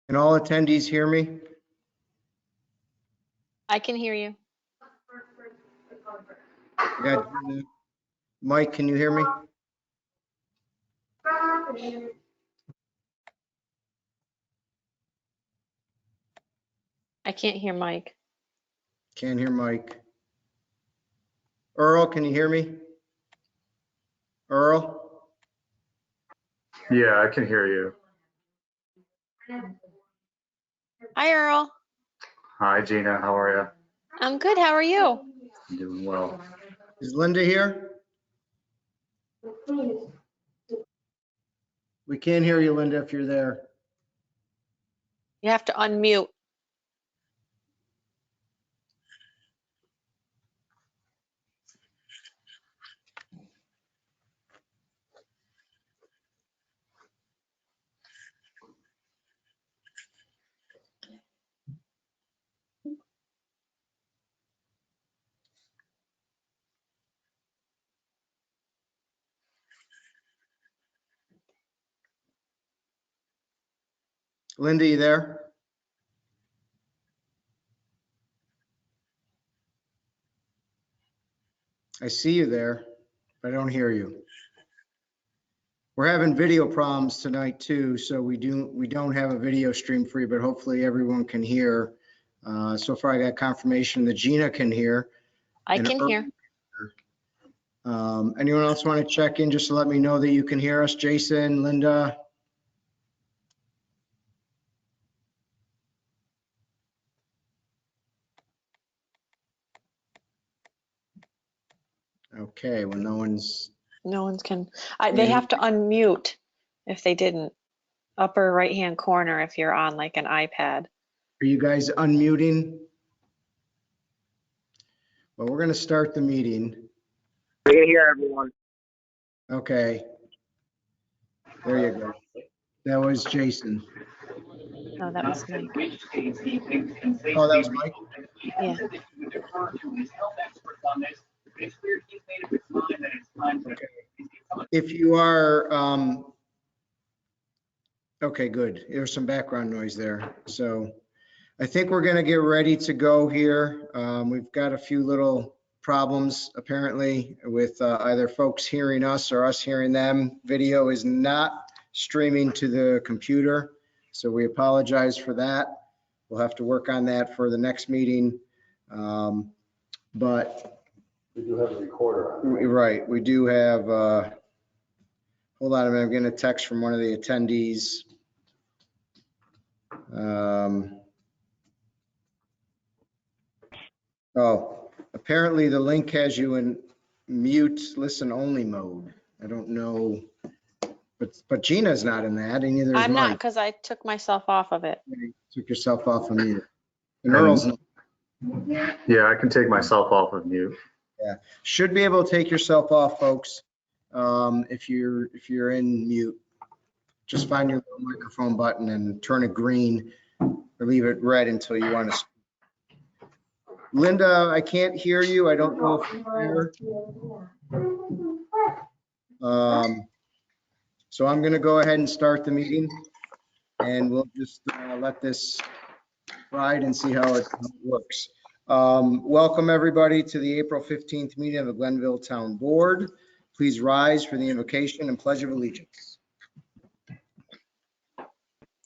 Can all attendees hear me? I can hear you. I got Mike, can you hear me? I can't hear Mike. Can't hear Mike. Earl, can you hear me? Earl? Yeah, I can hear you. Hi, Earl. Hi, Gina. How are I'm good. How are you? you? Doing well. Is Linda here? We can't hear you, Linda, if you're there. You have to unmute. Linda, you there? I see you there, but I don't hear you. We're having video problems tonight too, so we don't have a video stream for you, but hopefully everyone can hear. So far I got confirmation that Gina can hear. I And can Earl- hear. Anyone else want to check in just to let me know that you can hear us? Jason, Linda? Okay, well, no one's, No one's can. They have to unmute if they didn't. Upper right-hand corner if you're on like an iPad. are you guys unmuting? Well, we're going to start the meeting. We can hear everyone. Okay. There you go. That was Jason. No, that was Mike. Oh, that was Mike? Yeah. If you are, okay, good. There's some background noise there. So I think we're going to get ready to go here. We've got a few little problems apparently with either folks hearing us or us hearing them. Video is not streaming to the computer, so we apologize for that. We'll have to work on that for the next meeting. But We do have a recorder on. right, we do have, hold on a minute, I'm getting a text from one of the attendees. Oh, apparently the link has you in mute listen only mode. I don't know, but Gina's not in that, and neither is I'm not Mike. because I took myself off of it. You took yourself off of mute. And Earl's not. Yeah, I can take myself off of mute. Should be able to take yourself off, folks. If you're in mute, just find your little microphone button and turn it green or leave it red until you want to. Linda, I can't hear you. I don't know if you're there. So I'm going to go ahead and start the meeting, and we'll just let this ride and see how it works. Welcome everybody to the April 15th meeting of the Glenville Town Board. Please rise for the invocation and pledge of allegiance.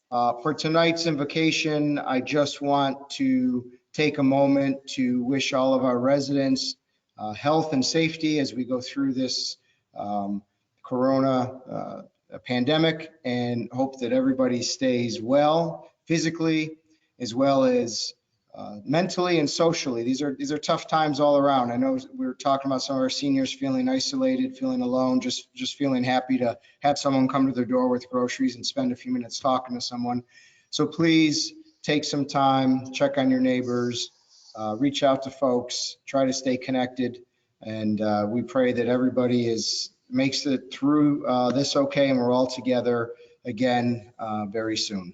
For tonight's invocation, I just want to take a moment to wish all of our residents health and safety as we go through this corona pandemic, and hope that everybody stays well physically as well as mentally and socially. These are tough times all around. I know we were talking about some of our seniors feeling isolated, feeling alone, just feeling happy to have someone come to their door with groceries and spend a few minutes talking to someone. So please take some time, check on your neighbors, reach out to folks, try to stay connected, and we pray that everybody makes it through this okay, and we're all together again very soon.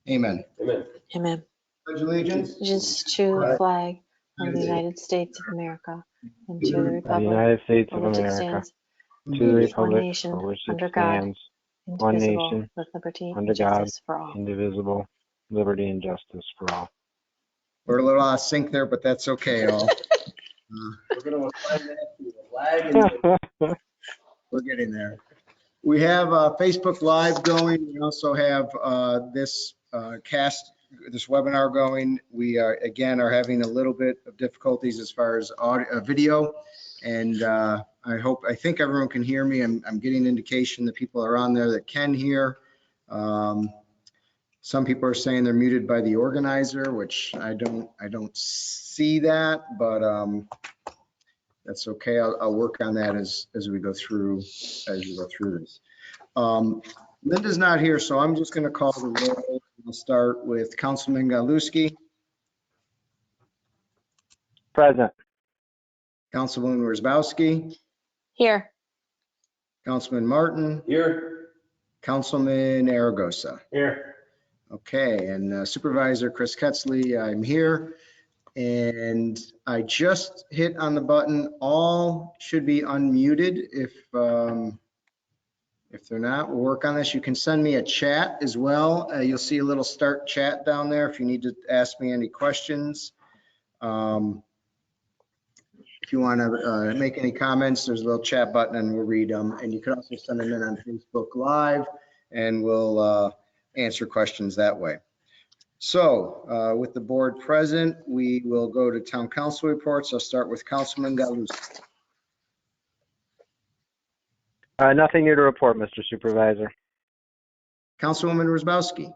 Amen. Amen. Amen. Pledge allegiance. Allegiance to the flag of the United States of America and to the The republic United States for of which it America, stands, to the one republic nation, for which it under God, stands, one indivisible, nation, with liberty under and God, justice for all. indivisible, liberty, and justice for all. We're a little out of sync there, but that's okay. All. We're going to assign that to a lag and We're getting there. We have Facebook Live going. We also have this webinar going. We are having a little bit of difficulties as far as audio, video, and I think everyone can hear me. I'm getting indication that people are on there that can hear. Some people are saying they're muted by the organizer, which I don't see that, but that's okay. I'll work on that as we go through this. Linda's not here, so I'm just going to call the roll. We'll start with Councilman Galuski, Present. Councilwoman Worzbowski, Here. Councilman Martin, here, Councilman Aragosa. here. Okay, and Supervisor Chris Ketzley, I'm here. And I just hit on the button. All should be unmuted. If they're not, we'll work on this. You can send me a chat as well. You'll see a little start chat down there if you need to ask me any questions. If you want to make any comments, there's a little chat button and we'll read them. And you can also send them in on Facebook Live and we'll answer questions that way. So with the board present, we will go to town council reports. I'll start with Councilman Galuski. Nothing new to report, Mr. Supervisor. Councilwoman Worzbowski.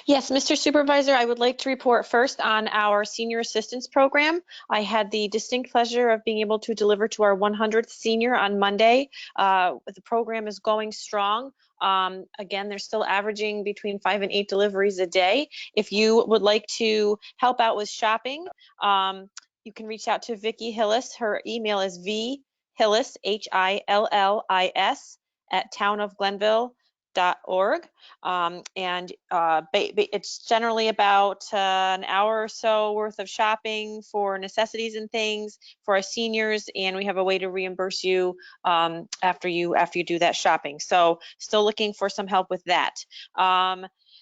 Yes, Mr. Supervisor, I would like to report first on our senior assistance program. I had the distinct pleasure of being able to deliver to our 100th senior on Monday. The program is going strong. Again, they're still averaging between 5 and 8 deliveries a day. If you would like to help out with shopping, you can reach out to Vicki Hillis. Her email is vhillis, HILLIS, at townofglenville.org. It's generally about an hour or so worth of shopping for necessities and things for our seniors, and we have a way to reimburse you after you do that shopping. So still looking for some help with that.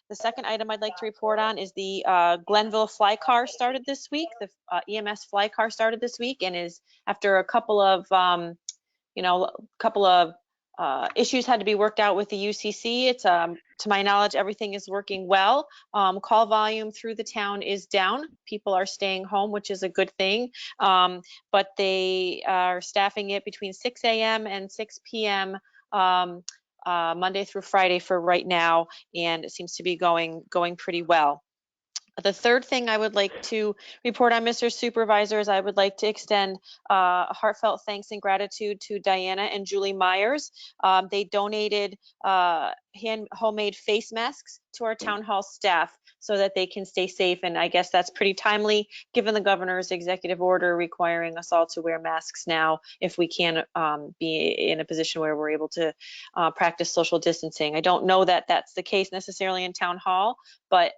The second item I'd like to report on is the Glenville fly car started this week. The EMS fly car started this week and is after a couple of issues had to be worked out with the UCC. It's to my knowledge, everything is working well. Call volume through the town is down. People are staying home, which is a good thing. But they are staffing it between 6 a.m. and 6 p.m. Monday through Friday for right now, and it seems to be going pretty well. The third thing I would like to report on, Mr. Supervisor, is I would like to extend a heartfelt thanks and gratitude to Diana and Julie Myers. They donated homemade face masks to our town hall staff so that they can stay safe. And I guess that's pretty timely given the governor's executive order requiring us all to wear masks now if we can be in a position where we're able to practice social distancing. I don't know that that's the case necessarily in town hall, but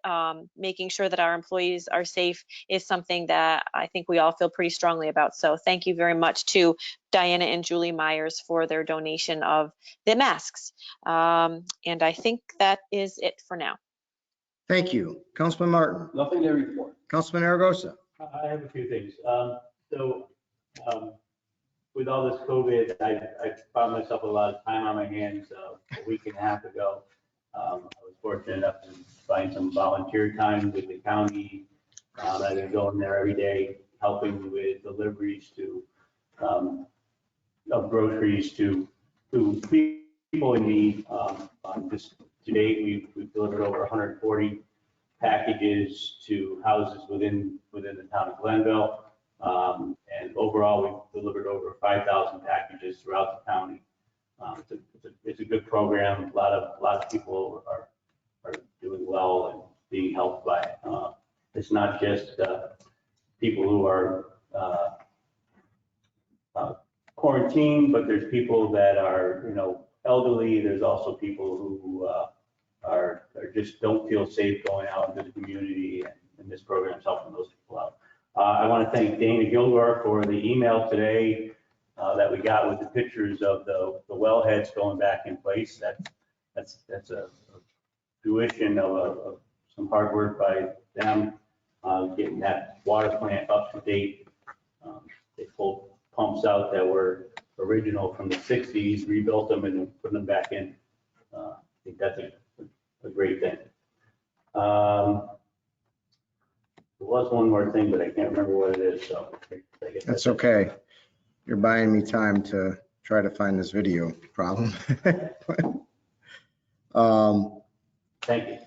making sure that our employees are safe is something that I think we all feel pretty strongly about. So thank you very much to Diana and Julie Myers for their donation of the masks. And I think that is it for now. Thank you. Councilman Martin. Nothing to report. Councilman Aragosa. I have a few things. With all this COVID, I found myself a lot of time on my hands a week and a half ago. I was fortunate enough to find some volunteer time with the county. I've been going there every day, helping with deliveries of groceries to people in need. Just to date, we've delivered over 140 packages to houses within the town of Glenville. And overall, we've delivered over 5,000 packages throughout the county. It's a good program. A lot of people are doing well and being helped by it. It's not just people who are quarantined, but there's people that are, elderly. There's also people who are just don't feel safe going out into the community, and this program is helping those people out. I want to thank Dana Gilgar for the email today that we got with the pictures of the wellheads going back in place. That's a fruition of some hard work by them, getting that water plant up to date. They pulled pumps out that were original from the 60s, rebuilt them and then put them back in. I think that's a great thing. There was one more thing, but I can't remember what it is, so. I guess That's okay. You're buying me time to try to find this video problem. Thank you.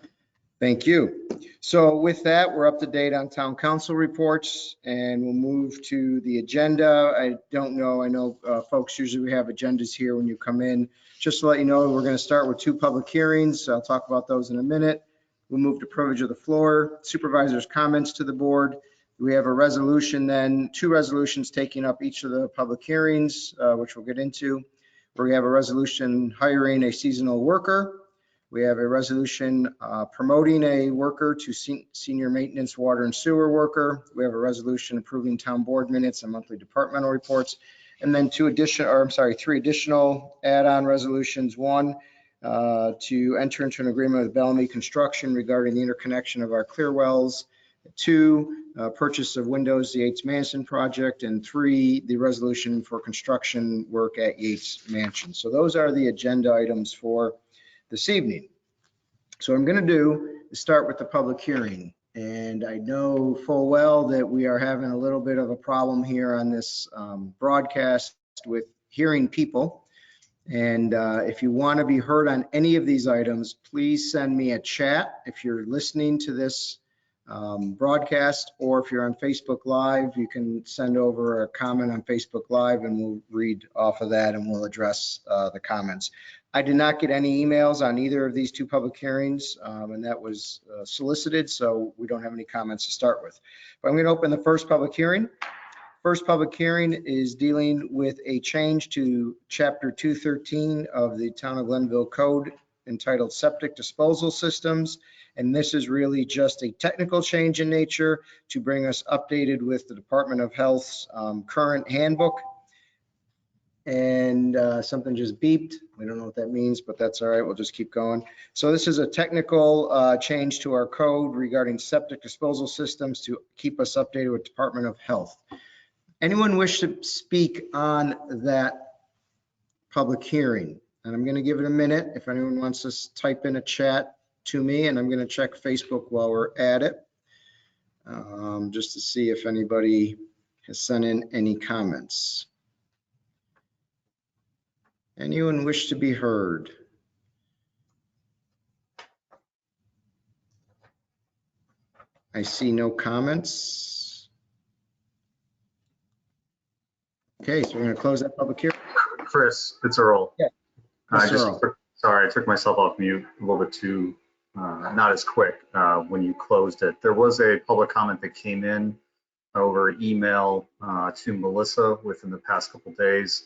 Thank you. So with that, we're up to date on town council reports and we'll move to the agenda. I don't know, I know folks, usually we have agendas here when you come in. Just to let you know, we're going to start with 2 public hearings. I'll talk about those in a minute. We'll move to privilege of the floor, supervisors' comments to the board. We have a resolution then, 2 resolutions taking up each of the public hearings, which we'll get into. We have a resolution hiring a seasonal worker. We have a resolution promoting a worker to senior maintenance water and sewer worker. We have a resolution approving town board minutes and monthly departmental reports. And then 3 additional add-on resolutions. 1, to enter into an agreement with Bellamy Construction regarding the interconnection of our clear wells. 2, purchase of windows, the Yates Mansion project. And 3, the resolution for construction work at Yates Mansion. So those are the agenda items for this evening. So what I'm going to do is start with the public hearing. And I know full well that we are having a little bit of a problem here on this broadcast with hearing people. And if you want to be heard on any of these items, please send me a chat if you're listening to this broadcast, or if you're on Facebook Live, you can send over a comment on Facebook Live and we'll read off of that and we'll address the comments. I did not get any emails on either of these 2 public hearings, and that was solicited, so we don't have any comments to start with. But I'm going to open the first public hearing. First public hearing is dealing with a change to Chapter 213 of the Town of Glenville Code entitled Septic Disposal Systems. And this is really just a technical change in nature to bring us updated with the Department of Health's current handbook. And something just beeped. We don't know what that means, but that's all right. We'll just keep going. So this is a technical change to our code regarding septic disposal systems to keep us updated with Department of Health. Anyone wish to speak on that public hearing? And I'm going to give it a minute. If anyone wants to type in a chat to me, and I'm going to check Facebook while we're at it, just to see if anybody has sent in any comments. Anyone wish to be heard? I see no comments. Okay, so we're going to close that public hearing. Chris, it's Earl. Yeah. Sorry, I took myself off mute a little bit too, not as quick when you closed it. There was a public comment that came in over email to Melissa within the past couple days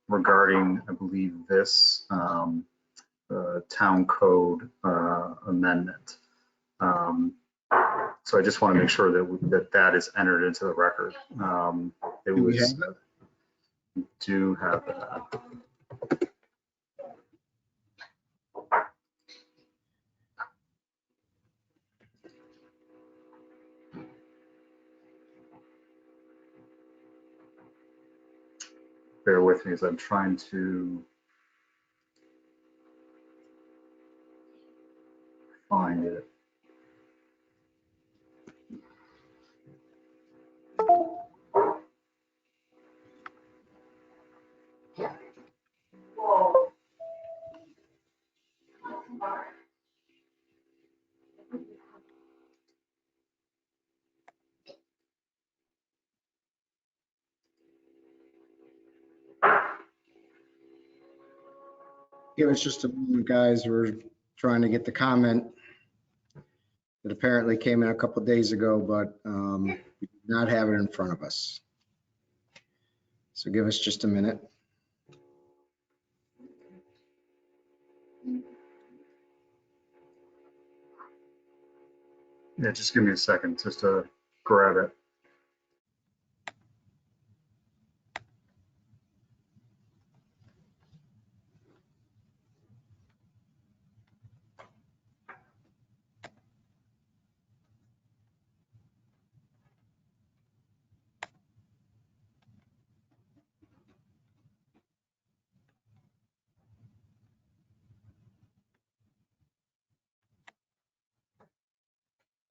regarding, I believe, this town code amendment. So I just want to make sure that is entered into the record. Do have that. Bear with me as I'm trying to find it. Give us just a moment, guys. We're trying to get the comment that apparently came in a couple of days ago, but we do not have it in front of us. So give us just a minute. Yeah, just give me a second just to grab it.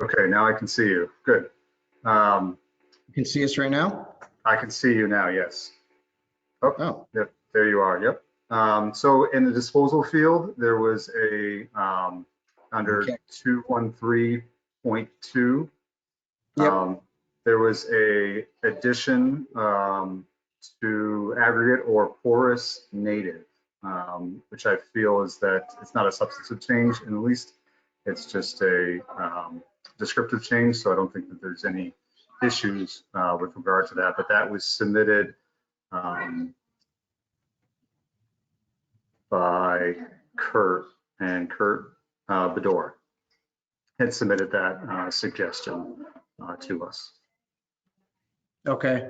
Okay, now I can see you. Good. You can see us right now? I can see you now, yes. Oh, Oh, yep, there you are, yep. So in the disposal field, there was a, under Okay. 213.2, yep. there was a addition to aggregate or porous native, which I feel is that it's not a substantive change in the least. It's just a descriptive change, so I don't think that there's any issues with regard to that. But that was submitted by Kurt, and Kurt Bedore had submitted that suggestion to us. Okay.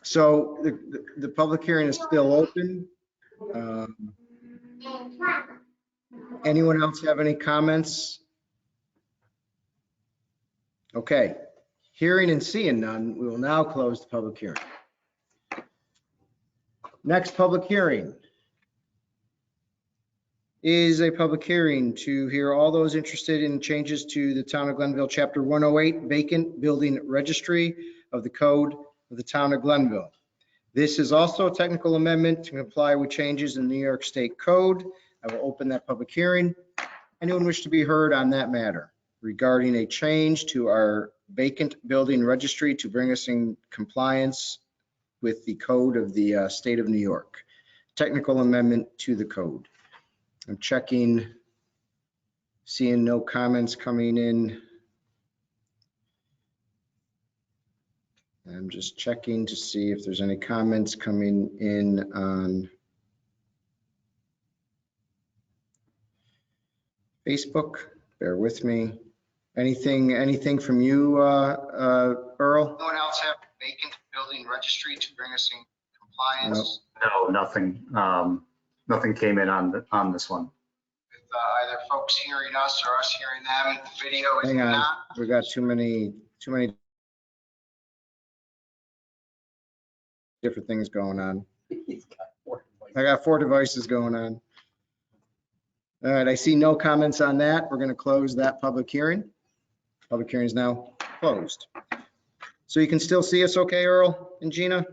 So the public hearing is still open. Anyone else have any comments? Okay. Hearing and seeing none, we will now close the public hearing. Next public hearing is a public hearing to hear all those interested in changes to the Town of Glenville, Chapter 108, Vacant Building Registry of the Code of the Town of Glenville. This is also a technical amendment to comply with changes in New York State Code. I will open that public hearing. Anyone wish to be heard on that matter regarding a change to our vacant building registry to bring us in compliance with the code of the state of New York? Technical amendment to the code. I'm checking, seeing no comments coming in. I'm just checking to see if there's any comments coming in on Facebook. Bear with me. Anything from you, Earl? No one else have vacant building registry to bring us in compliance? No, nothing. Nothing came in on this one. With either folks hearing us or us hearing them, the video is Hang on. not. We got too many different things going on. I got 4 devices going on. All right, I see no comments on that. We're going to close that public hearing. Public hearing is now closed. So you can still see us okay, Earl and Gina?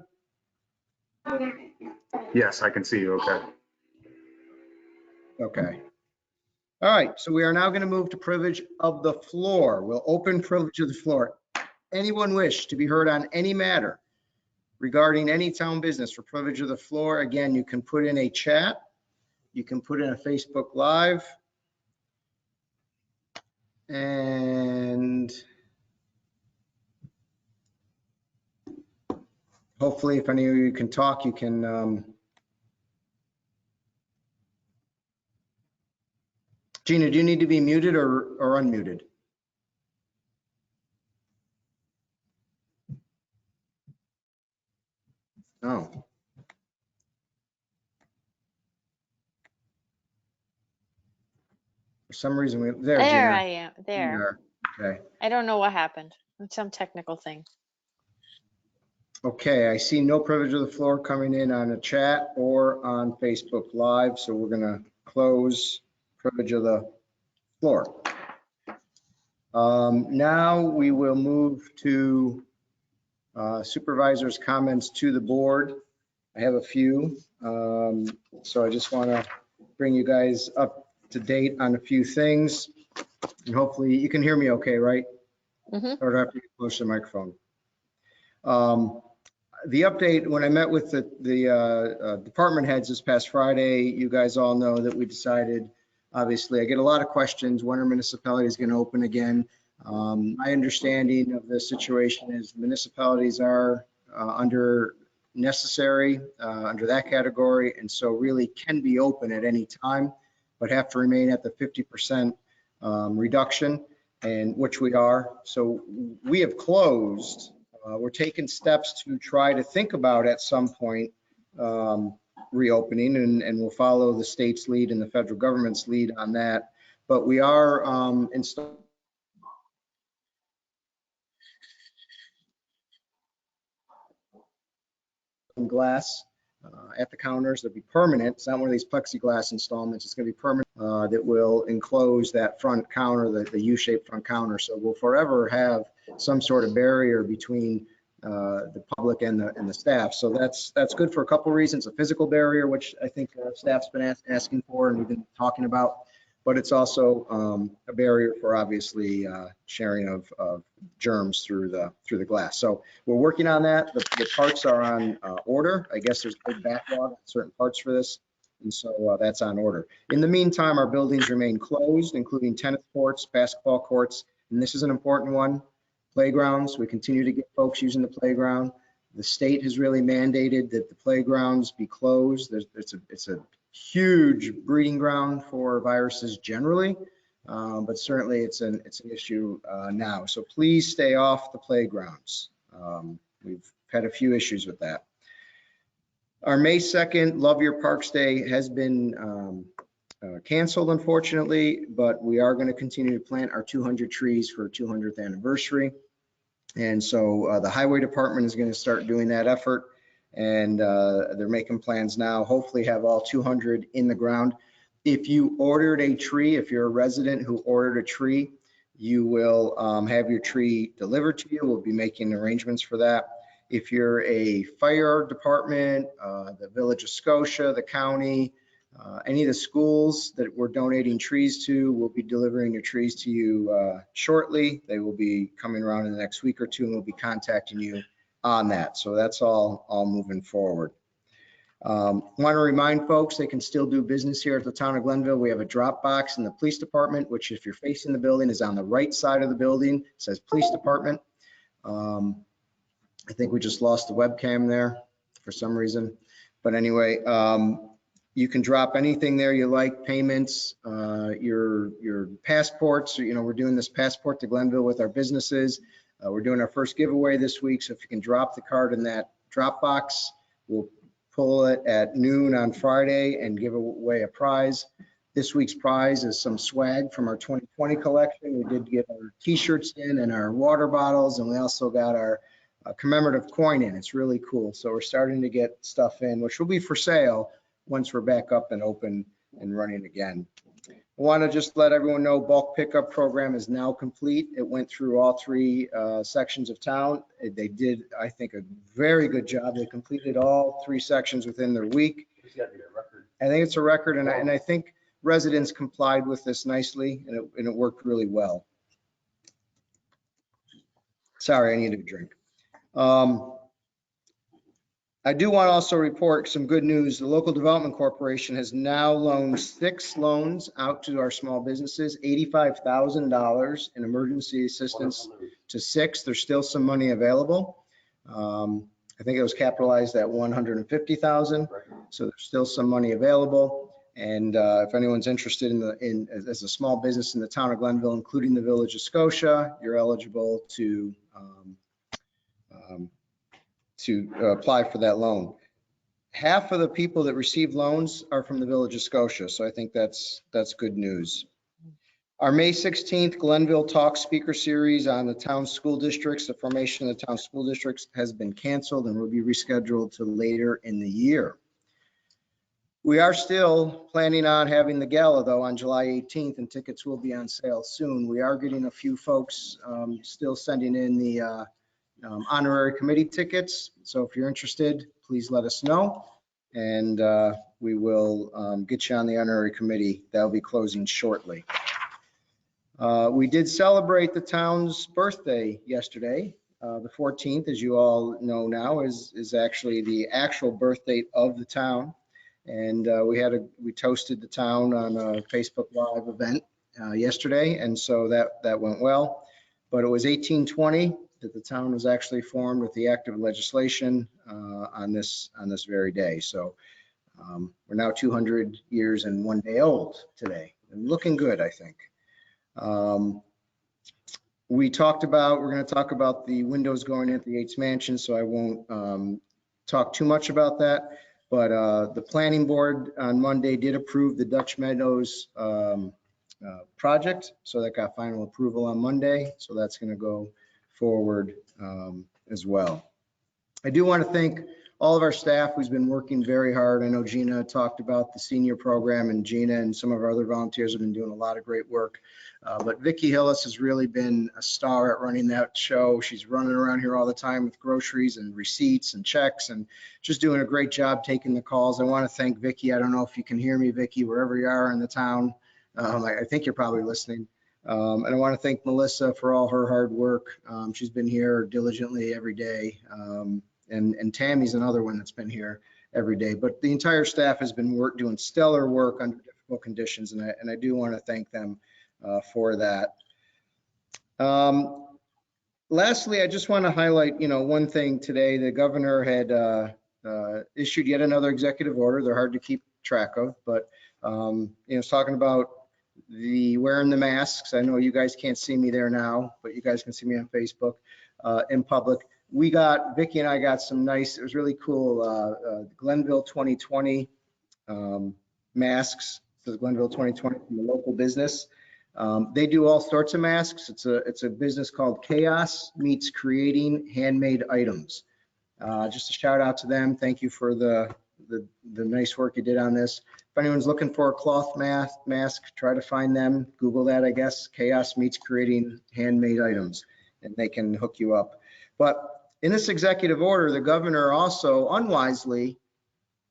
Yes, I can see you. Okay. Okay. All right, so we are now going to move to privilege of the floor. We'll open privilege of the floor. Anyone wish to be heard on any matter regarding any town business for privilege of the floor? Again, you can put in a chat. You can put in a Facebook Live. And hopefully if any of you can talk, you can. Gina, do you need to be muted or unmuted? No. For some reason, there, There Gina. I am, there. Okay. I don't know what happened. It's some technical thing. Okay, I see no privilege of the floor coming in on a chat or on Facebook Live, so we're gonna close privilege of the floor. Now we will move to supervisors' comments to the board. I have a few, so I just wanna bring you guys up to date on a few things. And hopefully you can hear me okay, right? Mhm. Or do I have to get close to the microphone? The update, when I met with the department heads this past Friday, you guys all know that we decided, obviously, I get a lot of questions, when are municipalities going to open again? My understanding of the situation is municipalities are under necessary, under that category, and so really can be open at any time, but have to remain at the 50% reduction, and which we are. So we have closed. We're taking steps to try to think about at some point reopening, and we'll follow the state's lead and the federal government's lead on that. But we are installing glass at the counters. They'll be permanent. It's not one of these plexiglass installments. It's going to be permanent that will enclose that front counter, the U-shaped front counter. So we'll forever have some sort of barrier between the public and the staff. So that's good for a couple of reasons. A physical barrier, which I think staff's been asking for and we've been talking about, but it's also a barrier for obviously sharing of germs through the glass. So we're working on that. The parts are on order. I guess there's a big backlog on certain parts for this, and so that's on order. In the meantime, our buildings remain closed, including tennis courts, basketball courts, and this is an important one. Playgrounds, we continue to get folks using the playground. The state has really mandated that the playgrounds be closed. It's a huge breeding ground for viruses generally, but certainly it's an issue now. So please stay off the playgrounds. We've had a few issues with that. Our May 2nd Love Your Parks Day has been canceled, unfortunately, but we are going to continue to plant our 200 trees for 200th anniversary. And so the highway department is going to start doing that effort, and they're making plans now, hopefully have all 200 in the ground. If you ordered a tree, if you're a resident who ordered a tree, you will have your tree delivered to you. We'll be making arrangements for that. If you're a fire department, the Village of Scotia, the county, any of the schools that we're donating trees to, we'll be delivering your trees to you shortly. They will be coming around in the next week or two, and we'll be contacting you on that. So that's all moving forward. Want to remind folks they can still do business here at the town of Glenville. We have a drop box in the police department, which if you're facing the building is on the right side of the building. It says police department. I think we just lost the webcam there for some reason. But anyway, you can drop anything there you like, payments, your passports. You know, we're doing this passport to Glenville with our businesses. We're doing our first giveaway this week. So if you can drop the card in that drop box, we'll pull it at noon on Friday and give away a prize. This week's prize is some swag from our 2020 collection. We did get our t-shirts in and our water bottles, and we also got our commemorative coin in. It's really cool. So we're starting to get stuff in, which will be for sale once we're back up and open and running again. I want to just let everyone know bulk pickup program is now complete. It went through all three sections of town. They did, I think, a very good job. They completed all three sections within their week. It's got to be a record. I think it's a record, and I think residents complied with this nicely, and it worked really well. Sorry, I needed a drink. I do want to also report some good news. The Local Development Corporation has now loaned 6 loans out to our small businesses, $85,000 in emergency assistance to 6. There's still some money available. I think it was capitalized at $150,000. So there's still some money available. And if anyone's interested as a small business in the town of Glenville, including the Village of Scotia, you're eligible to apply for that loan. Half of the people that receive loans are from the Village of Scotia, so I think that's good news. Our May 16th Glenville Talk speaker series on the town school districts, the formation of the town school districts, has been canceled and will be rescheduled to later in the year. We are still planning on having the gala though on July 18th, and tickets will be on sale soon. We are getting a few folks still sending in the honorary committee tickets. So if you're interested, please let us know, and we will get you on the honorary committee. That'll be closing shortly. We did celebrate the town's birthday yesterday. The 14th, as you all know now, is actually the actual birth date of the town. And we toasted the town on a Facebook Live event yesterday, and so that went well. But it was 1820 that the town was actually formed with the act of legislation on this very day. So we're now 200 years and 1 day old today, and looking good, I think. We're going to talk about the windows going in at the Yates Mansion, so I won't talk too much about that. But the planning board on Monday did approve the Dutch Meadows project, so that got final approval on Monday. So that's going to go forward as well. I do want to thank all of our staff who's been working very hard. I know Gina talked about the senior program, and Gina and some of our other volunteers have been doing a lot of great work. But Vicki Hillis has really been a star at running that show. She's running around here all the time with groceries and receipts and checks and just doing a great job taking the calls. I want to thank Vicki. I don't know if you can hear me, Vicki, wherever you are in the town. I think you're probably listening. And I want to thank Melissa for all her hard work. She's been here diligently every day. And Tammy's another one that's been here every day. But the entire staff has been doing stellar work under difficult conditions, and I do want to thank them for that. Lastly, I just want to highlight, one thing today. The governor had issued yet another executive order. They're hard to keep track of, but it's talking about the wearing the masks. I know you guys can't see me there now, but you guys can see me on Facebook in public. Vicki and I got some nice, it was really cool, Glenville 2020 masks. So Glenville 2020 from a local business. They do all sorts of masks. It's a business called Chaos Meets Creating Handmade Items. Just a shout out to them. Thank you for the nice work you did on this. If anyone's looking for a cloth mask, try to find them. Google that, I guess. Chaos Meets Creating Handmade Items, and they can hook you up. But in this executive order, the governor also unwisely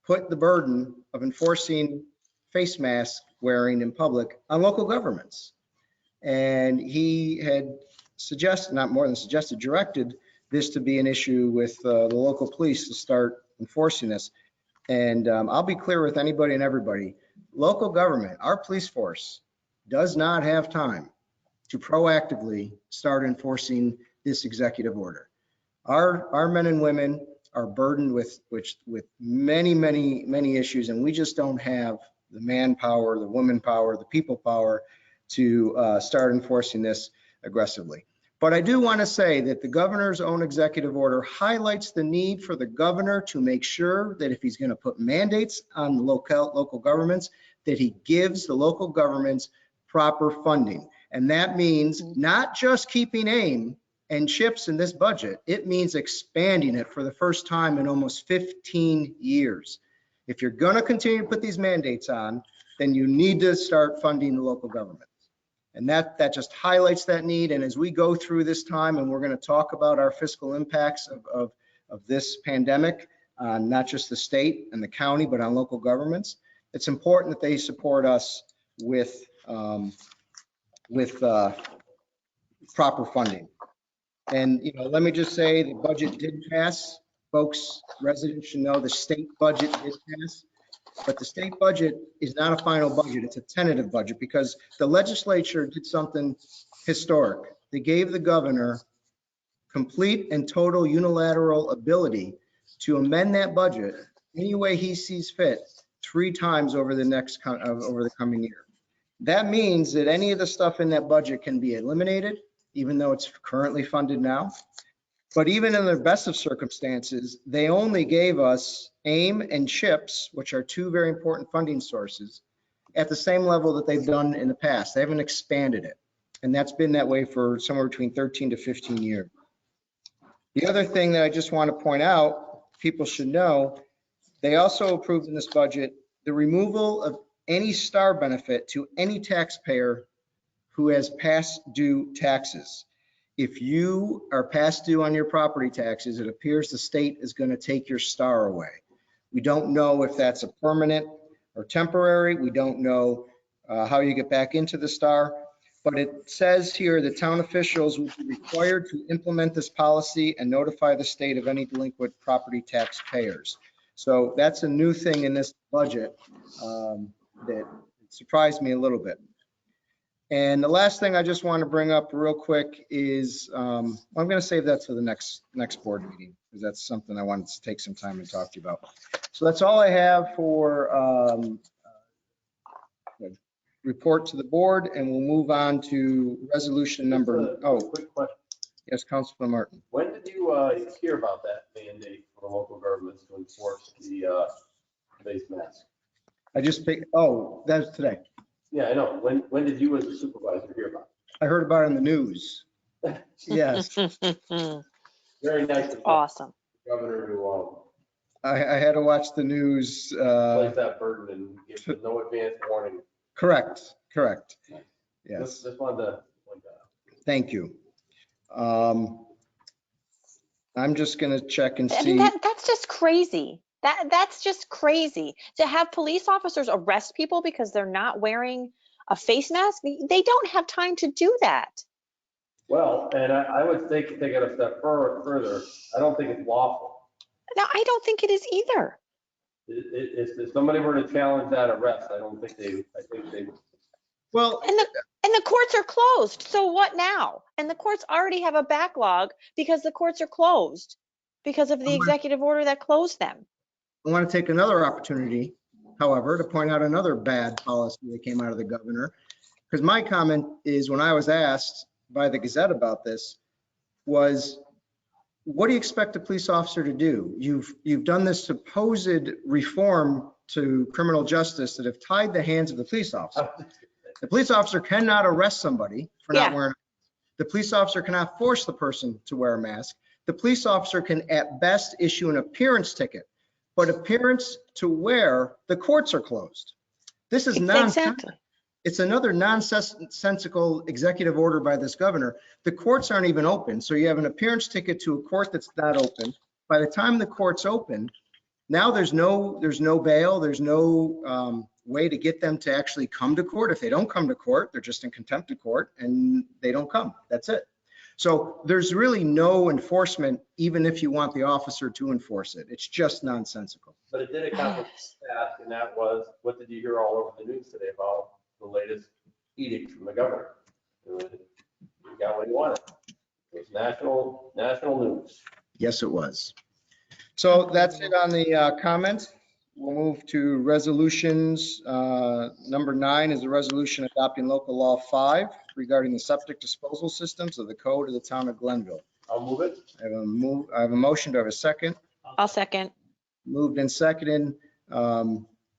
put the burden of enforcing face mask wearing in public on local governments. And he had suggested, not more than suggested, directed this to be an issue with the local police to start enforcing this. And I'll be clear with anybody and everybody, local government, our police force does not have time to proactively start enforcing this executive order. Our men and women are burdened with many issues, and we just don't have the manpower, the woman power, the people power to start enforcing this aggressively. But I do want to say that the governor's own executive order highlights the need for the governor to make sure that if he's going to put mandates on local governments, that he gives the local governments proper funding. And that means not just keeping AIM and CHIPS in this budget, it means expanding it for the first time in almost 15 years. If you're going to continue to put these mandates on, then you need to start funding the local government. And that just highlights that need. And as we go through this time, and we're going to talk about our fiscal impacts of this pandemic, not just the state and the county, but on local governments, it's important that they support us with proper funding. And let me just say the budget did pass. Folks, residents should know the state budget did pass. But the state budget is not a final budget. It's a tentative budget because the legislature did something historic. They gave the governor complete and total unilateral ability to amend that budget any way he sees fit 3 times over the coming year. That means that any of the stuff in that budget can be eliminated, even though it's currently funded now. But even in the best of circumstances, they only gave us AIM and CHIPS, which are 2 very important funding sources, at the same level that they've done in the past. They haven't expanded it. And that's been that way for somewhere between 13 to 15 years. The other thing that I just want to point out, people should know, they also approved in this budget the removal of any STAR benefit to any taxpayer who has past due taxes. If you are past due on your property taxes, it appears the state is going to take your STAR away. We don't know if that's a permanent or temporary. We don't know how you get back into the STAR, but it says here that town officials will be required to implement this policy and notify the state of any delinquent property tax payers. So that's a new thing in this budget that surprised me a little bit. And the last thing I just want to bring up real quick is, I'm going to save that to the next board meeting, because that's something I wanted to take some time and talk to you about. So that's all I have for report to the board, and we'll move on to resolution number, Quick question. yes, Councilman Martin. When did you hear about that mandate for local governments to enforce the face mask? I just picked, that's today. Yeah, I know. When did you as a supervisor hear about I heard about it in the news. Yes. it? Very nice. of the Awesome. Governor to I had to watch the news. Place that burden and give no advance warning. Correct. Yes, Just wanted to point that out. thank you. I'm just gonna check and I mean, see. that's just crazy. That's just crazy to have police officers arrest people because they're not wearing a face mask. They don't have time to do that. Well, and I would think if they got a step further, I don't think it's lawful. No, I don't think it is either. If somebody were to challenge that arrest, I think they. Well, And the courts are closed. So what now? And the courts already have a backlog because the courts are closed because of the executive order that closed them. I want to take another opportunity, however, to point out another bad policy that came out of the governor. Because my comment is, when I was asked by the Gazette about this, was, what do you expect a police officer to do? You've done this supposed reform to criminal justice that have tied the hands of the police officer. The police officer cannot arrest somebody for not wearing. The police officer cannot force the person to wear a mask. The police officer can at best issue an appearance ticket, but appearance to wear, the courts are closed. This is nonsense. Exactly. It's another nonsensical executive order by this governor. The courts aren't even open. So you have an appearance ticket to a court that's not open. By the time the court's open, now there's no bail. There's no way to get them to actually come to court. If they don't come to court, they're just in contempt of court and they don't come. That's it. So there's really no enforcement, even if you want the officer to enforce it. It's just nonsensical. But it did accomplish the task, and that was, what did you hear all over the news today about the latest edict from the governor? You got what you wanted. It was national news. Yes, it was. So that's it on the comments. We'll move to resolutions. Number 9 is a resolution adopting local law 5 regarding the septic disposal systems of the code of the town of Glenville. I'll move it. I have a motion. Do I have a second? I'll second. Moved and seconded.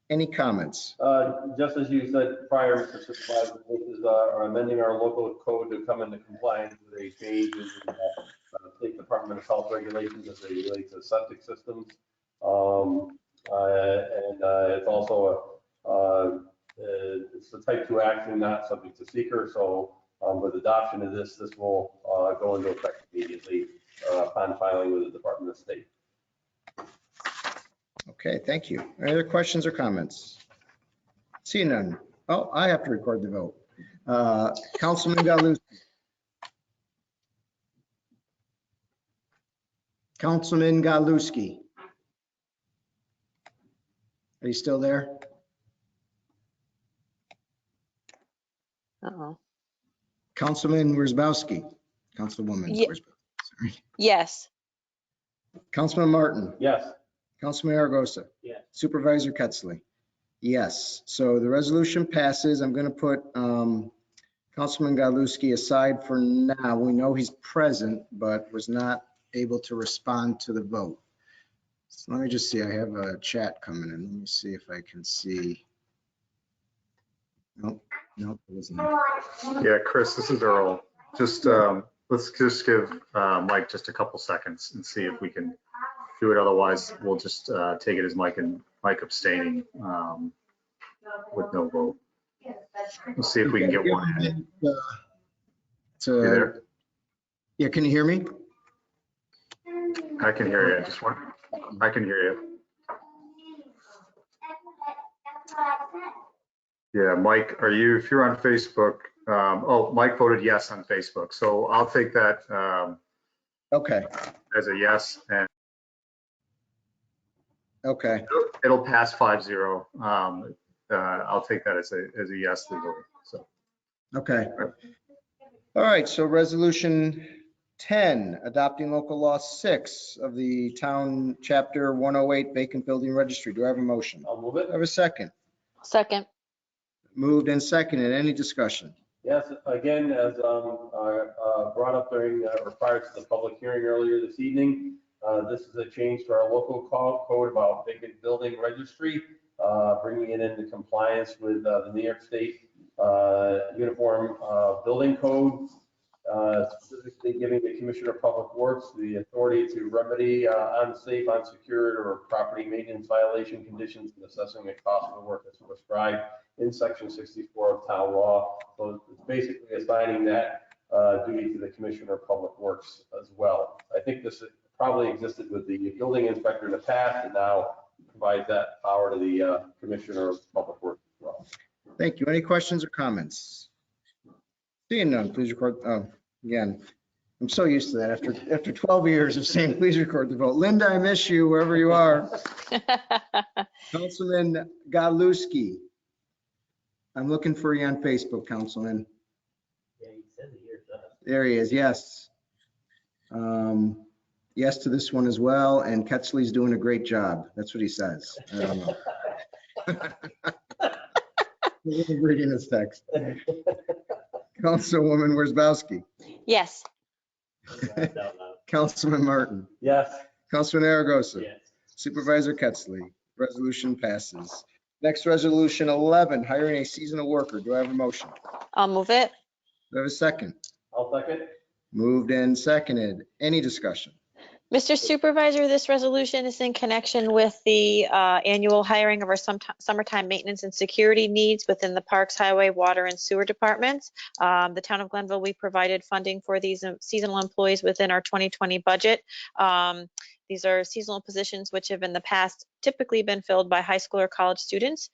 Any comments? Just as you said prior, Mr. Supervisor, this is amending our local code to come into compliance with a change in State Department of Health regulations as they relate to septic systems. It's also it's the type 2 action, not subject to seeker. So with adoption of this will go into effect immediately upon filing with the Department of State. Okay, thank you. Any other questions or comments? Seeing none. Oh, I have to record the vote. Councilman Galuski. Councilman Galuski. Are you still there? Uh-oh. Councilman Wierzbowski. Councilwoman. Ye- Wierzbowski, sorry. Yes. Councilman Martin. Yes. Councilman Aragosa. Yes. Supervisor Ketzley. Yes. So the resolution passes. I'm going to put Councilman Galuski aside for now. We know he's present, but was not able to respond to the vote. So let me just see. I have a chat coming in. Let me see if I can see. Nope. It wasn't. Yeah, Chris, this is Earl. Just let's just give Mike just a couple seconds and see if we can do it. Otherwise, we'll just take it as Mike abstaining with no vote. We'll see if we can get one in. You there? Yeah, can you hear me? I can hear you. I can hear you. Yeah, Mike, if you're on Facebook, Mike voted yes on Facebook. So I'll take that Okay. as a yes, and Okay. it'll pass 5-0. I'll take that as a yes to vote. So. Okay. All right. So resolution 10, adopting local law 6 of the town chapter 108 vacant building registry. Do I have a motion? I'll move it. Do I have a second? Second. Moved and seconded. Any discussion? Yes, again, as brought up during or prior to the public hearing earlier this evening, this is a change to our local code about vacant building registry, bringing it into compliance with the New York State Uniform Building Code. specifically giving the Commissioner of Public Works the authority to remedy unsafe, unsecured, or property maintenance violation conditions and assessing the cost of the work that's prescribed in Section 64 of Town Law. So it's basically assigning that duty to the Commissioner of Public Works as well. I think this probably existed with the building inspector in the past, and now provides that power to the Commissioner of Public Works as well. Thank you. Any questions or comments? Seeing none, please record. Oh, again, I'm so used to that. After 12 years of saying, please record the vote. Linda, I miss you wherever you are. Councilman Galuski. I'm looking for you on Facebook, Councilman. Yeah, he says it here, so. There he is, yes. Yes to this one as well, and Ketchley's doing a great job. That's what he says. I don't know. I'm reading his text. Councilwoman Worzbowski. Yes. Councilman Martin. Yes. Councilman Aragosa. Yes. Supervisor Ketchley. Resolution passes. Next, resolution 11, hiring a seasonal worker. Do I have a motion? I'll move it. Do I have a second? I'll second. Moved and seconded. Any discussion? Mr. Supervisor, this resolution is in connection with the annual hiring of our summertime maintenance and security needs within the Parks, Highway, Water, and Sewer departments. The town of Glenville, we provided funding for these seasonal employees within our 2020 budget. These are seasonal positions which have in the past typically been filled by high school or college students.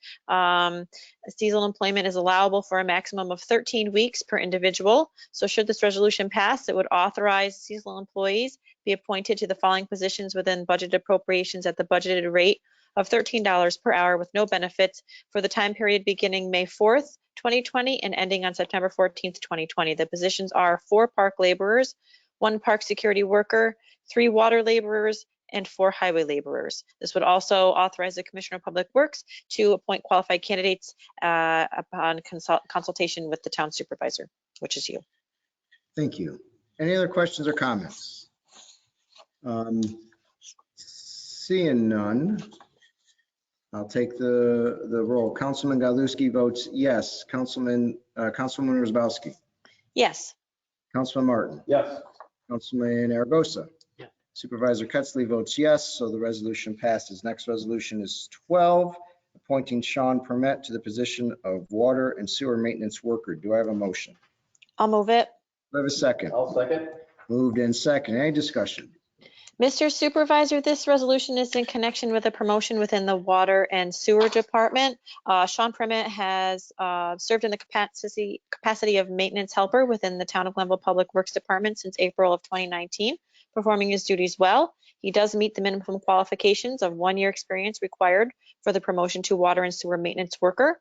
Seasonal employment is allowable for a maximum of 13 weeks per individual. So should this resolution pass, it would authorize seasonal employees be appointed to the following positions within budget appropriations at the budgeted rate of $13 per hour with no benefits for the time period beginning May 4th, 2020 and ending on September 14th, 2020. The positions are 4 park laborers, 1 park security worker, 3 water laborers, and 4 highway laborers. This would also authorize the Commissioner of Public Works to appoint qualified candidates upon consultation with the town supervisor, which is you. Thank you. Any other questions or comments? Seeing none, I'll take the roll. Councilman Galuski votes yes. Councilwoman Worzbowski. Yes. Councilman Martin. Yes. Councilman Aragosa. Yeah. Supervisor Ketchley votes yes, so the resolution passes. Next resolution is 12, appointing Sean Permet to the position of water and sewer maintenance worker. Do I have a motion? I'll move it. Do I have a second? I'll second. Moved and second. Any discussion? Mr. Supervisor, this resolution is in connection with a promotion within the Water and Sewer Department. Sean Primmett has served in the capacity of maintenance helper within the Town of Glenville Public Works Department since April of 2019, performing his duties well. He does meet the minimum qualifications of 1 year experience required for the promotion to Water and Sewer Maintenance Worker.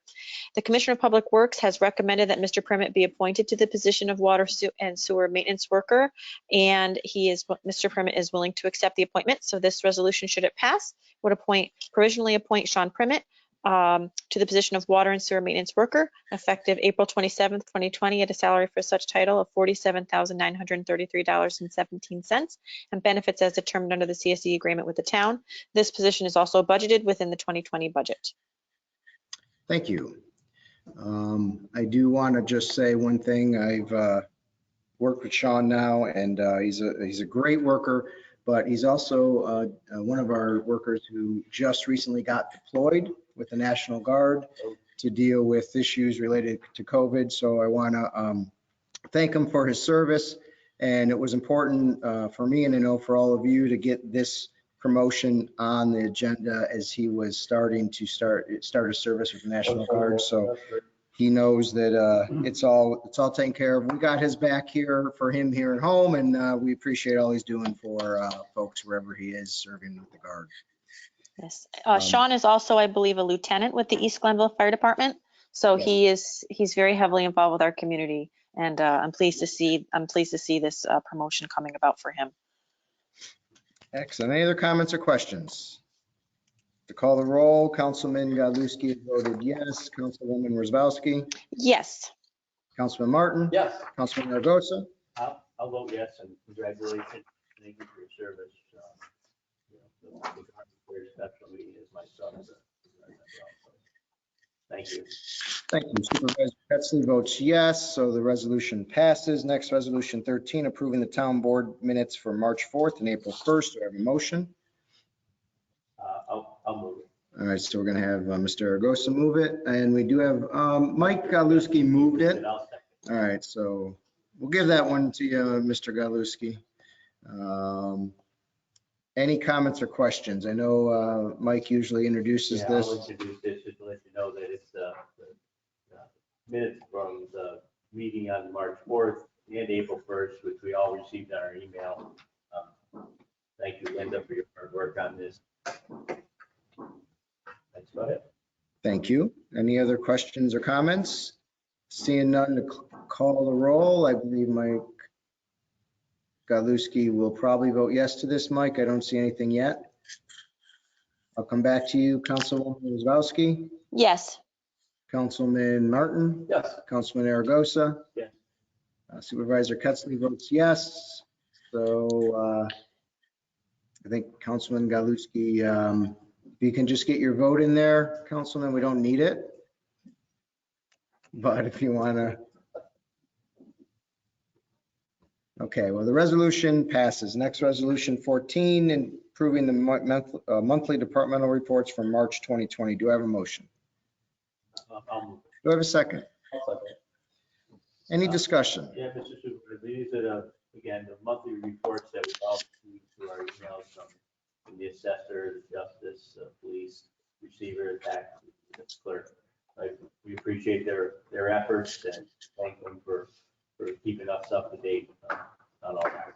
The Commissioner of Public Works has recommended that Mr. Primmett be appointed to the position of Water and Sewer Maintenance Worker, and Mr. Primmett is willing to accept the appointment. So this resolution, should it pass, would provisionally appoint Sean Primmett to the position of Water and Sewer Maintenance Worker, effective April 27th, 2020, at a salary for such title of $47,933.17, and benefits as determined under the CSE agreement with the town. This position is also budgeted within the 2020 budget. Thank you. I do want to just say one thing. I've worked with Sean now, and he's a great worker, but he's also one of our workers who just recently got deployed with the National Guard to deal with issues related to COVID. So I want to thank him for his service. And it was important for me, and I know for all of you, to get this promotion on the agenda as he was starting to start his service with the National Guard. So he knows that it's all taken care of. We got his back here for him here at home, and we appreciate all he's doing for folks wherever he is serving with the Guard. Yes. Sean is also, I believe, a lieutenant with the East Glenville Fire Department. So Yes. he's very heavily involved with our community, and I'm pleased to see this promotion coming about for him. Excellent. Any other comments or questions? To call the roll, Councilman Galuski voted yes. Councilwoman Worzbowski. Yes. Councilman Martin. Yes. Councilman Aragosa. I'll vote yes, and congratulations. Thank you for your service. The Guard especially is my son. Thank you. Thank you. Supervisor Ketzley votes yes, so the resolution passes. Next, resolution 13, approving the town board minutes for March 4th and April 1st. Do I have a motion? I'll move it. All right, so we're going to have Mr. Aragosa move it, and we do have Mike Galuski moved it. I'll second. All right, so we'll give that one to you, Mr. Galuski. Any comments or questions? I know Mike usually introduces Yeah, this. I'll introduce this just to let you know that it's the minutes from the meeting on March 4th and April 1st, which we all received on our email. Thank you, Linda, for your hard work on this. That's about it. Thank you. Any other questions or comments? Seeing none, to call the roll. I believe Mike Galuski will probably vote yes to this, Mike. I don't see anything yet. I'll come back to you, Councilwoman Wozzowski, Yes. Councilman Martin, Yes. Councilman Aragosa. Yes. Supervisor Ketzley votes yes. So I think Councilman Galuski, if you can just get your vote in there, Councilman, we don't need it. But if you want to. Okay, well, the resolution passes. Next, resolution 14, approving the monthly departmental reports from March 2020. Do I have a motion? I'll move it. Do I have a second? I'll second. Any discussion? Yeah, Mr. Supervisor, these are again, the monthly reports that we all receive through our emails from the assessor, the justice, police, receiver, tax clerk. We appreciate their efforts and thank them for keeping us up to date on all that.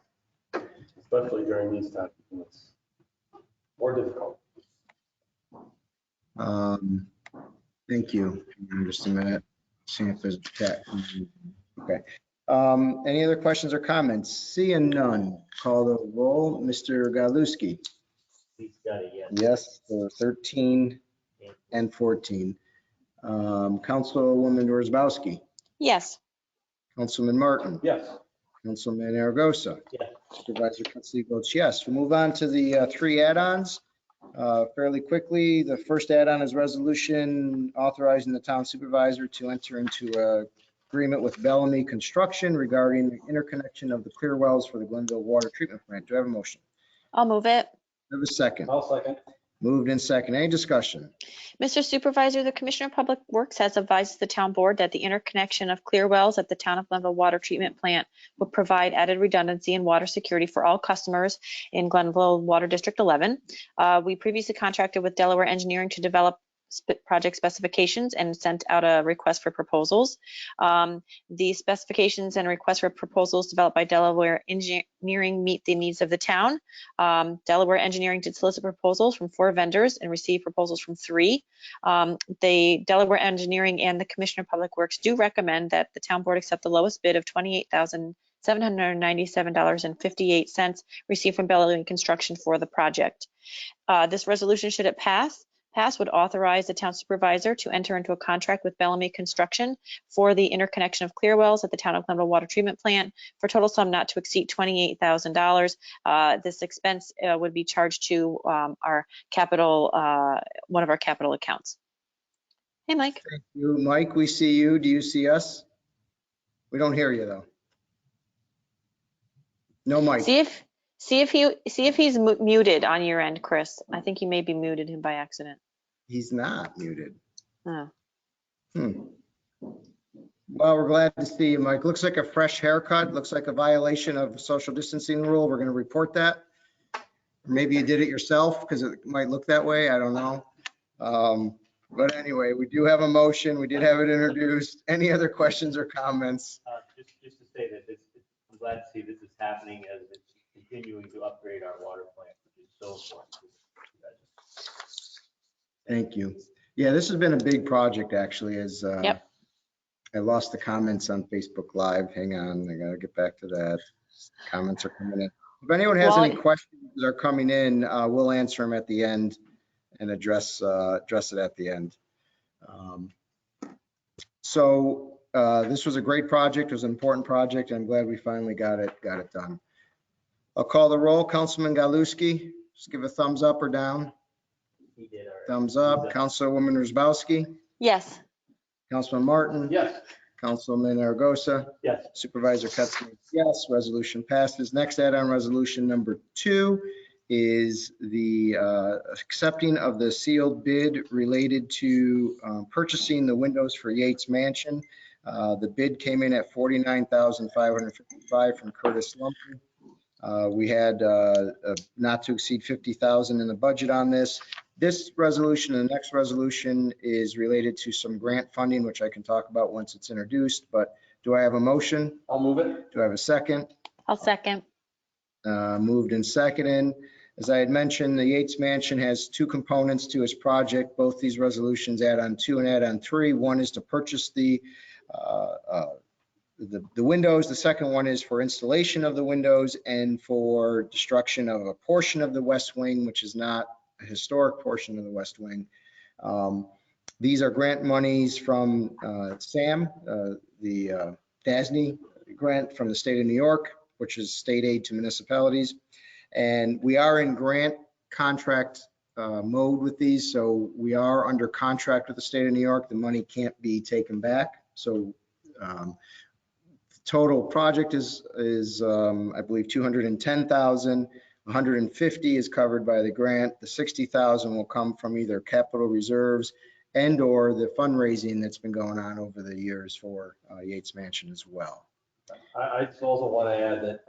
Especially during these times, it's more difficult. Thank you. Just a minute. See if there's a chat. Okay. Any other questions or comments? Seeing none, call the roll. Mr. Galuski. He's got it, yes. Yes, for 13 and 14. Councilwoman Wozzowski, Yes. Councilman Martin, Yes. Councilman Aragosa. Yes. Supervisor Ketzley votes yes. We'll move on to the three add-ons fairly quickly. The first add-on is resolution authorizing the town supervisor to enter into an agreement with Bellamy Construction regarding the interconnection of the clear wells for the Glenville water treatment plant. Do I have a motion? I'll move it. Do I have a second? I'll second. Moved in second. Any discussion? Mr. Supervisor, the Commissioner of Public Works has advised the town board that the interconnection of clear wells at the town of Glenville water treatment plant would provide added redundancy and water security for all customers in Glenville Water District 11. We previously contracted with Delaware Engineering to develop project specifications and sent out a request for proposals. The specifications and requests for proposals developed by Delaware Engineering meet the needs of the town. Delaware Engineering did solicit proposals from 4 vendors and received proposals from 3. The Delaware Engineering and the Commissioner of Public Works do recommend that the town board accept the lowest bid of $28,797.58 received from Bellamy Construction for the project. This resolution, should it pass, would authorize the town supervisor to enter into a contract with Bellamy Construction for the interconnection of clear wells at the town of Glenville water treatment plant for total sum not to exceed $28,000. This expense would be charged to our capital, one of our capital accounts. Hey, Mike. Thank you, Mike. We see you. Do you see us? We don't hear you though. No, Mike. See if he's muted on your end, Chris. I think you maybe muted him by accident. He's not muted. Oh. Well, we're glad to see you, Mike. Looks like a fresh haircut. Looks like a violation of social distancing rule. We're going to report that. Maybe you did it yourself because it might look that way. I don't know. But anyway, we do have a motion. We did have it introduced. Any other questions or comments? Just to say that I'm glad to see this is happening as it's continuing to upgrade our water plant, which is so important. Thank you. Yeah, this has been a big project actually, as Yep. I lost the comments on Facebook Live. Hang on, I gotta get back to that. Comments are coming in. If anyone has any questions that are coming in, we'll answer them at the end and address it at the end. So this was a great project. It was an important project. I'm glad we finally got it done. I'll call the roll. Councilman Galuski, just give a thumbs up or down. He did already. Thumbs up. Councilwoman Wozzowski, Yes. Councilman Martin, Yes. Councilman Aragosa, Yes. Supervisor Ketzler, yes, resolution passes. Next add-on resolution number 2 is the accepting of the sealed bid related to purchasing the windows for Yates Mansion. The bid came in at $49,555 from Curtis Lumpy. We had not to exceed 50,000 in the budget on this. This resolution and the next resolution is related to some grant funding, which I can talk about once it's introduced. But do I have a motion? I'll move it. Do I have a second? I'll second. Moved and seconded. As I had mentioned, the Yates Mansion has 2 components to its project. Both these resolutions add on 2 and add on 3. One is to purchase the windows. The second one is for installation of the windows and for destruction of a portion of the west wing, which is not a historic portion of the west wing. These are grant monies from SAM, the DASNY grant from the state of New York, which is state aid to municipalities. And we are in grant contract mode with these. So we are under contract with the state of New York. The money can't be taken back. So total project is I believe 210,000. 150 is covered by the grant. The 60,000 will come from either capital reserves and or the fundraising that's been going on over the years for Yates Mansion as well. I just also want to add that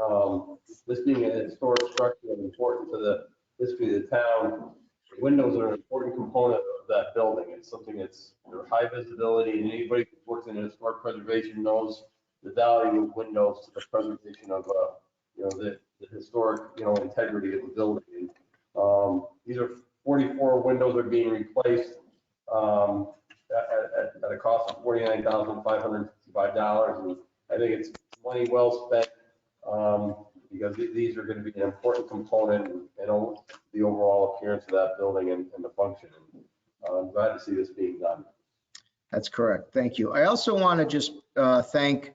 this being a historic structure and important to the history of the town, the windows are an important component of that building. It's something that's high visibility, and anybody who works in historic preservation knows the value of windows to the preservation of the historic integrity of the building. These are 44 windows are being replaced at a cost of $49,555, and I think it's money well spent because these are going to be an important component in the overall appearance of that building and the function. And I'm glad to see this being done. That's correct. Thank you. I also want to just thank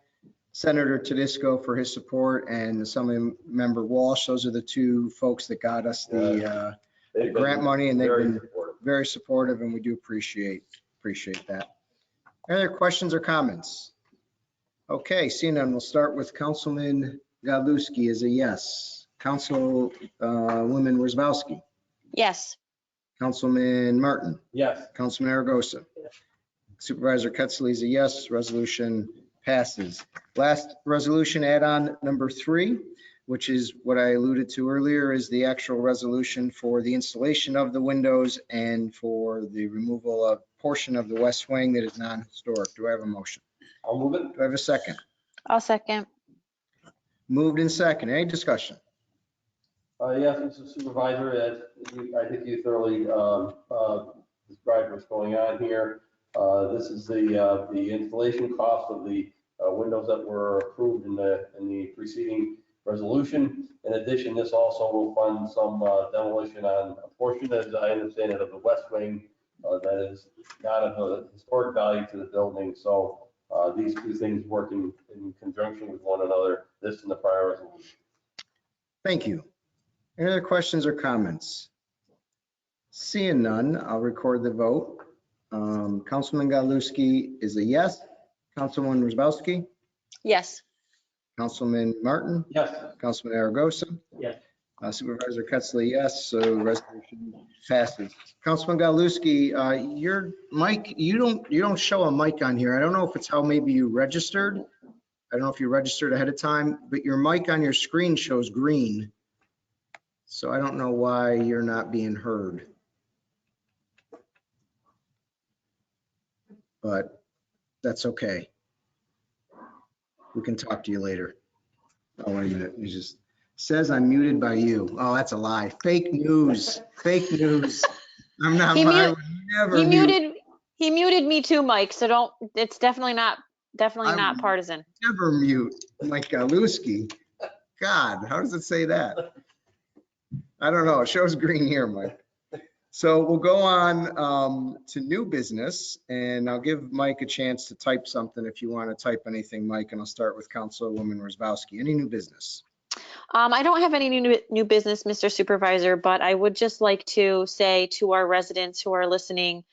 Senator Tedisco for his support and Assembly Member Walsh. Those are the 2 folks that got us the grant money, and they've been very supportive, and we do appreciate that. Any other questions or comments? Okay, seeing none, we'll start with Councilman Godlewski as a yes. Councilwoman Worzbowski. Yes. Councilman Martin. Yes. Councilman Aragosa. Yes. Supervisor Ketzler is a yes. Resolution passes. Last resolution, add-on number 3, which is what I alluded to earlier, is the actual resolution for the installation of the windows and for the removal of portion of the west wing that is non-historic. Do I have a motion? I'll move it. Do I have a second? I'll second. Moved in second. Any discussion? Yes, Mr. Supervisor, I think you thoroughly described what's going on here. This is the installation cost of the windows that were approved in the preceding resolution. In addition, this also will fund some demolition on a portion, as I understand it, of the west wing that is not of a historic value to the building. So these 2 things working in conjunction with one another, this and the prior resolution. Thank you. Any other questions or comments? Seeing none, I'll record the vote. Councilman Godlewski is a yes. Councilwoman Worzbowski. Yes. Councilman Martin. Yes. Councilman Aragosa. Yes. Supervisor Ketzler, yes. So resolution passes. Councilman Godlewski, your mic, you don't show a mic on here. I don't know if it's how maybe you registered. I don't know if you registered ahead of time, but your mic on your screen shows green. So I don't know why you're not being heard. But that's okay. We can talk to you later. Oh, wait a minute. It just says I'm muted by you. Oh, that's a lie. Fake news. Fake news. I'm not. He I would never He mute. muted me too, Mike. So don't. It's definitely not partisan. Never mute Mike Godlewski. God, how does it say that? I don't know. It shows green here, Mike. So we'll go on to new business, and I'll give Mike a chance to type something if you want to type anything, Mike, and I'll start with Councilwoman Worzbowski. Any new business? I don't have any new business, Mr. Supervisor, but I would just like to say to our residents who are listening,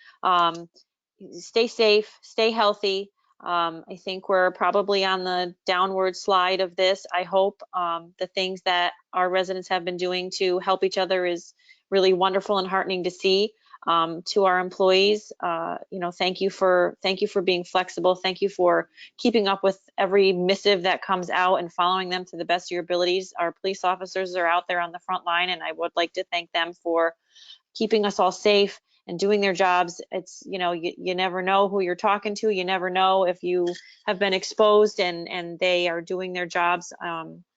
stay safe, stay healthy. I think we're probably on the downward slide of this. I hope the things that our residents have been doing to help each other is really wonderful and heartening to see. To our employees, thank you for being flexible. Thank you for keeping up with every missive that comes out and following them to the best of your abilities. Our police officers are out there on the front line, and I would like to thank them for keeping us all safe and doing their jobs. It's, you never know who you're talking to. You never know if you have been exposed and they are doing their jobs.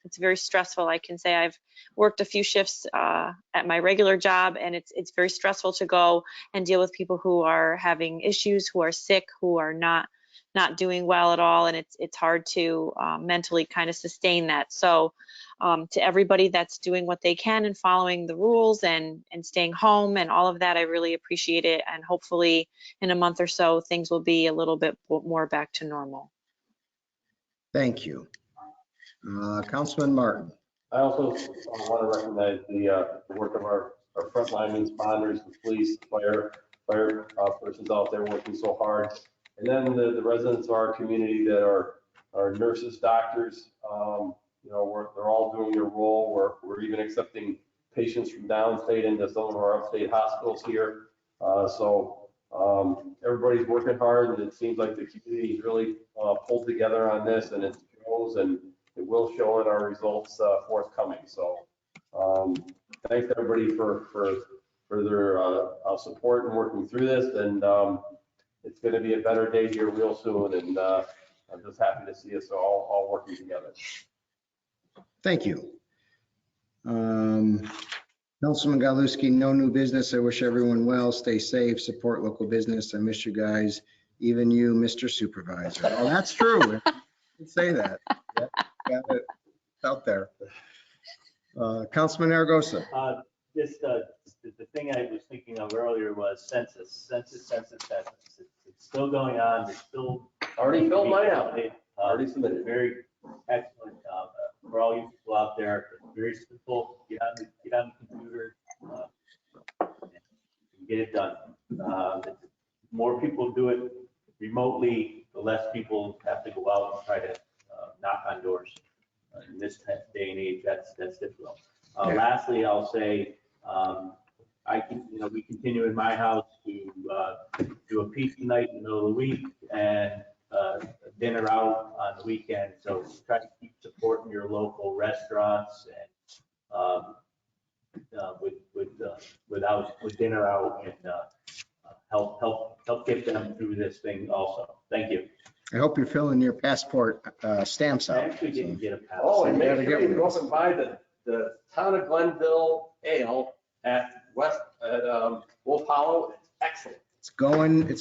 It's very stressful. I can say I've worked a few shifts at my regular job, and it's very stressful to go and deal with people who are having issues, who are sick, who are not doing well at all. And it's hard to mentally kind of sustain that. So to everybody that's doing what they can and following the rules and staying home and all of that, I really appreciate it. And hopefully in a month or so, things will be a little bit more back to normal. Thank you. Councilman Martin. I also want to recognize the work of our frontline responders, the police, fire persons out there working so hard. And then the residents of our community that are nurses, doctors, they're all doing their role. We're even accepting patients from downstate into some of our upstate hospitals here. So everybody's working hard, and it seems like the community is really pulled together on this, and it shows, and it will show in our results forthcoming. So thanks everybody for their support and working through this. And it's going to be a better day here real soon. And I'm just happy to see us all working together. Thank you. Councilman Galuski, no new business. I wish everyone well. Stay safe, support local business. I miss you guys, even you, Mr. Supervisor. Oh, that's true. You can say that. Yep, got it. It's out there. Councilman Aragosa. Just the thing I was thinking of earlier was census. It's still going on. There's still Already filled mine out. Already submitted. Very excellent job for all you people out there. Very simple. Get on the computer, and get it done. The more people do it remotely, the less people have to go out and try to knock on doors. In this day and age, that's difficult. Lastly, I'll say we continue in my house to do a pizza night in the middle of the week and dinner out on the weekend. So try to keep supporting your local restaurants and with dinner out and help get them through this thing also. Thank you. I hope you're filling your passport stamps I out. actually didn't get a pass. Oh, and You make gotta sure get you go one. up and buy the Town of Glenville Ale at Wolf Hollow. It's excellent. It's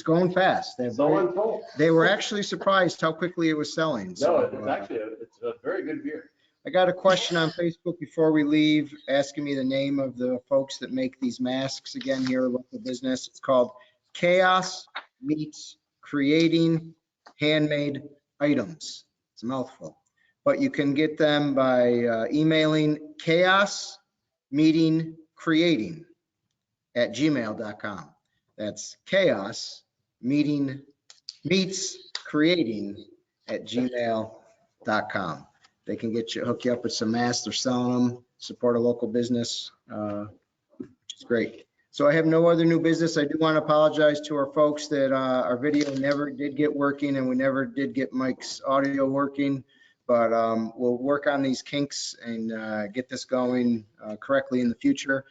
going fast. So I'm told. They were actually surprised how quickly it was selling. No, So, it's actually it's a very good beer. I got a question on Facebook before we leave, asking me the name of the folks that make these masks again here, local business. It's called Chaos Meets Creating Handmade Items. It's a mouthful, but you can get them by emailing chaosmeetingcreating@gmail.com. That's chaos meets creating@gmail.com. They can hook you up with some masks. They're selling them, support a local business, which is great. So I have no other new business. I do want to apologize to our folks that our video never did get working and we never did get Mike's audio working, but we'll work on these kinks and get this going correctly in the future.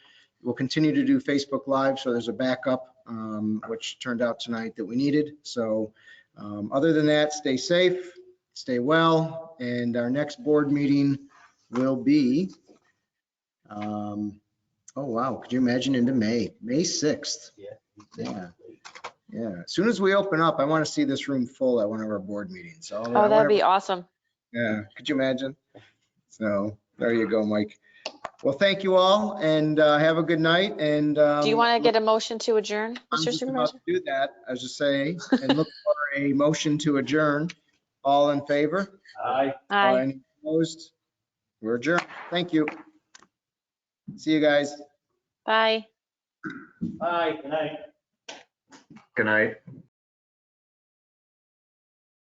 We'll continue to do Facebook Live, so there's a backup, which turned out tonight that we needed. So other than that, stay safe, stay well, and our next board meeting will be, oh wow, could you imagine, into May 6th? Yeah. As soon as we open up, I want to see this room full at one of our board meetings. So Oh, that'd be awesome. yeah, could you imagine? So there you go, Mike. Well, thank you all, and have a good night. And Do you want to get a motion to adjourn, I'm Mr. just about Supervisor? to do that, I was just saying, and look for a motion to adjourn. All in favor? Aye. Aye. Any opposed? We're adjourned. Thank you. See you guys. Bye. Aye. Good night. Good night.